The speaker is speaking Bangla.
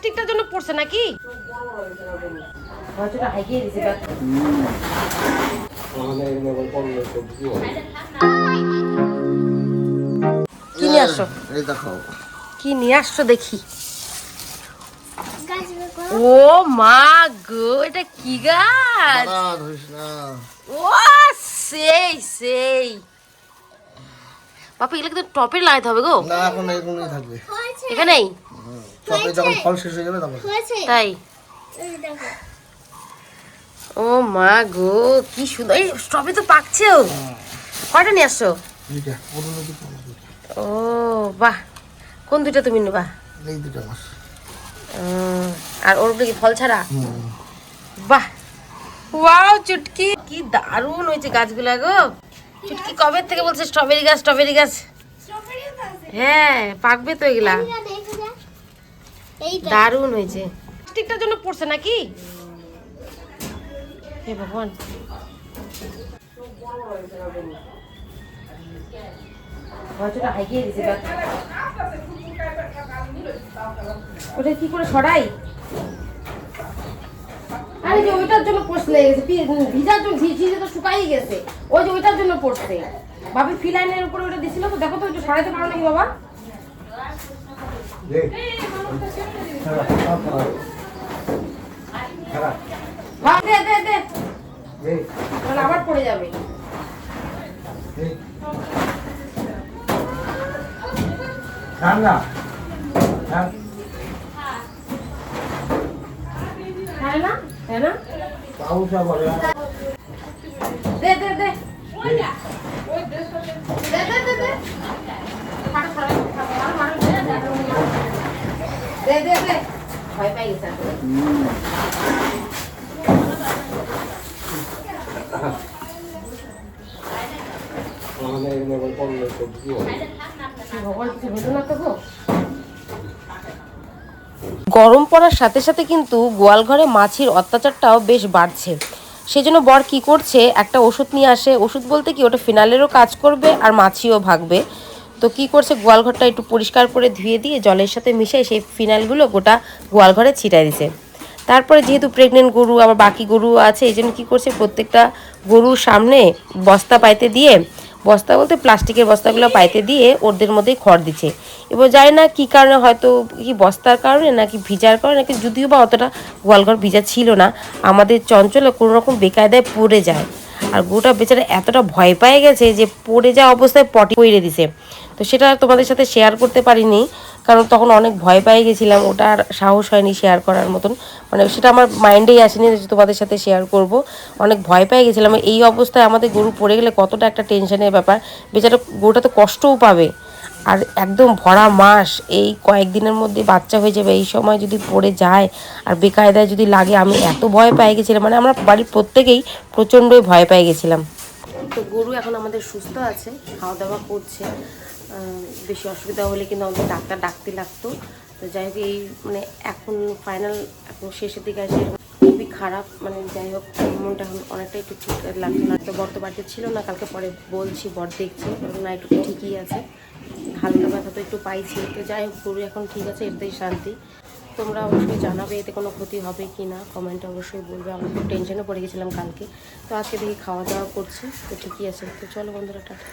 প্লাস্টিকটার জন্য পড়ছে নাকি? হয়তোটা হাইকিয়ে দিছে ব্যাগ। কি নিয়ে আসছো? এই দেখো কি নিয়ে আসছো দেখি। ও মা গো, এটা কি গাছ? ও সেই সেই বাপা, এগুলো কিন্তু টপে লাগাইতে হবে গো। না, এখন এখানেই থাকবে। এখানেই টপে যখন ফল শেষ হয়ে যাবে তখন। তাই? ও মা গো, কি সুন্দর! এই স্ট্রবেরি তো পাকছেও। কয়টা নিয়ে আসছো? ও বাহ, কোন দুইটা তুমি নেবা? এই দুটো মাস। আর ওর উপরে কি ফল ছাড়া? বাহ, ওয়াও চুটকি, কি দারুণ হয়েছে গাছগুলা গো। চুটকি কবে থেকে বলছে স্ট্রবেরি গাছ, স্ট্রবেরি গাছ। হ্যাঁ, পাকবে তো এগুলা। দারুণ হয়েছে। প্লাস্টিকটার জন্য পড়ছে নাকি? হে ভগবান, হয়তোটা হাইকিয়ে দিছে ব্যাগ। ওটা কি করে সরাই? আরে যে ওইটার জন্য পড়ছে লেগে গেছে, ভিজার জন্য ভিজে তো শুকাই গেছে। ওই যে ওইটার জন্য পড়ছে। ভাবি ফিলাইনের উপরে ওটা দিছিল তো, দেখো তো ওইটা সরাইতে পারো নাকি বাবা? হ্যাঁ, দে দে দে, তাহলে আবার পড়ে যাবে। খায় না? খায় না? দে দে দে, দে দে দে দে, দে দে দে, ভয় পাই গেছে। গরম পড়ার সাথে সাথে কিন্তু গোয়াল ঘরে মাছির অত্যাচারটাও বেশ বাড়ছে। সেজন্য বর কি করছে, একটা ওষুধ নিয়ে আসে। ওষুধ বলতে কি, ওটা ফিনালেরও কাজ করবে আর মাছিও ভাগবে। তো কি করছে, গোয়াল ঘরটা একটু পরিষ্কার করে ধুয়ে দিয়ে জলের সাথে মিশিয়ে সেই ফিনালগুলো গোটা গোয়াল ঘরে ছিটাই দিছে। তারপরে যেহেতু প্রেগনেন্ট গরু আবার বাকি গরু আছে, এই জন্য কী করছে, প্রত্যেকটা গরুর সামনে বস্তা পাইতে দিয়ে, বস্তা বলতে প্লাস্টিকের বস্তাগুলো পাইতে দিয়ে ওদের মধ্যেই খড় দিচ্ছে। এবার জানি না কী কারণে, হয়তো কি বস্তার কারণে নাকি ভিজার কারণে, নাকি যদিও বা অতটা গোয়ালঘর ভিজা ছিল না, আমাদের চঞ্চলে কোনো রকম বেকায়দায় পড়ে যায়। আর গরুটা বেচারা এতটা ভয় পেয়ে গেছে যে পড়ে যাওয়া অবস্থায় পটি করে দিছে। তো সেটা তোমাদের সাথে শেয়ার করতে পারিনি, কারণ তখন অনেক ভয় পেয়ে গেছিলাম। ওটা আর সাহস হয়নি শেয়ার করার মতন, মানে সেটা আমার মাইন্ডেই আসেনি যে তোমাদের সাথে শেয়ার করব। অনেক ভয় পেয়ে গেছিলাম। এই অবস্থায় আমাদের গরু পড়ে গেলে কতটা একটা টেনশনের ব্যাপার। বেচারা গরুটা তো কষ্টও পাবে। আর একদম ভরা মাস, এই কয়েকদিনের মধ্যে বাচ্চা হয়ে যাবে, এই সময় যদি পড়ে যায় আর বেকায়দায় যদি লাগে, আমি এত ভয় পেয়ে গেছিলাম, মানে আমরা বাড়ির প্রত্যেকেই প্রচণ্ডই ভয় পেয়ে গেছিলাম। তো গরু এখন আমাদের সুস্থ আছে, খাওয়া দাওয়া করছে। বেশি অসুবিধা হলে কিন্তু আমাদের ডাক্তার ডাকতে লাগতো। তো যাই হোক, এই মানে এখন ফাইনাল, এখন শেষের দিকে আসে, খুবই খারাপ। মানে যাই হোক, মনটা এখন অনেকটা একটু ঠিক লাগছে না। তো বর তো বাড়িতে ছিল না, কালকে পরে বলছি, বর দেখছি না, একটু ঠিকই আছে, হালকা ব্যথা তো একটু পাইছি। তো যাই হোক, গরু এখন ঠিক আছে, এতেই শান্তি। তোমরা অবশ্যই জানাবে এতে কোনো ক্ষতি হবে কি না, কমেন্টে অবশ্যই বলবে। আমি খুব টেনশনে পড়ে গেছিলাম কালকে। তো আজকে দেখি খাওয়া দাওয়া করছি, তো ঠিকই আছে। তো চলো বন্ধুরা, টাটা।